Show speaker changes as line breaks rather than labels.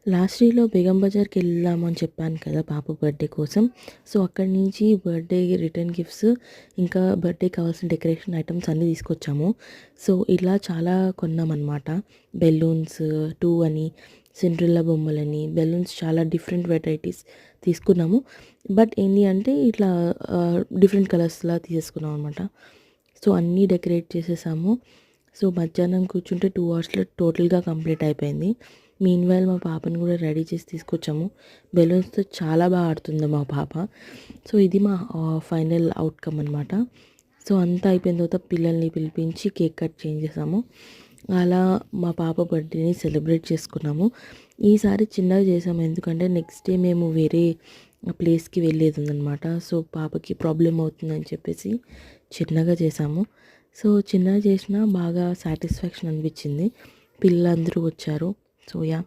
Last ఇయర్‌లో బేగం బజార్‌కి వెళ్ళామని చెప్పాను కదా! పాప బర్త్‌డే కోసం. సో, అక్కడి నుంచి బర్త్‌డే రిటర్న్ గిఫ్ట్స్ ఇంకా బర్త్‌డేకి కావాల్సిన డెకరేషన్ ఐటెమ్స్ అన్నీ తీసుకొచ్చాము. సో, ఇలా చాలా కొన్నామనమాట. బెలూన్స్ 2 అని, సిండ్రెల్లా బొమ్మలని, బెలూన్స్ చాలా డిఫరెంట్ వెరైటీస్ తీసుకున్నాము. బట్ ఏంటి అంటే ఇట్లా డిఫరెంట్ కలర్స్‌లా తీసేసుకున్నాం అనమాట. సో, అన్నీ డెకరేట్ చేసేసాము. సో, మధ్యాహ్నం కూర్చుంటే 2 అవర్స్‌లో టోటల్‌గా కంప్లీట్ అయిపోయింది. మీన్‌వైల్ మా పాపని కూడా రెడీ చేసి తీసుకొచ్చాము. బెలూన్స్‌తో చాలా బాగా ఆడుతుంది మా పాప. సో, ఇది మా ఫైనల్ అవుట్‌కమ్ అనమాట. సో, అంతా అయిపోయిన తర్వాత పిల్లల్ని పిలిపించి కేక్ కట్ చేయించేసాము. అలా మా పాప బర్త్‌డేని సెలబ్రేట్ చేసుకున్నాము. ఈసారి చిన్నగా చేసాము. ఎందుకంటే నెక్స్ట్ డే మేము వేరే ప్లేస్‌కి వెళ్ళేది ఉందనమాట. సో, పాపకి ప్రాబ్లమ్ అవుతుందని చెప్పేసి చిన్నగా చేసాము. సో, చిన్నగా చేసినా బాగా సాటిస్ఫాక్షన్ అనిపించింది. పిల్లలందరూ వచ్చారు. So, yeah!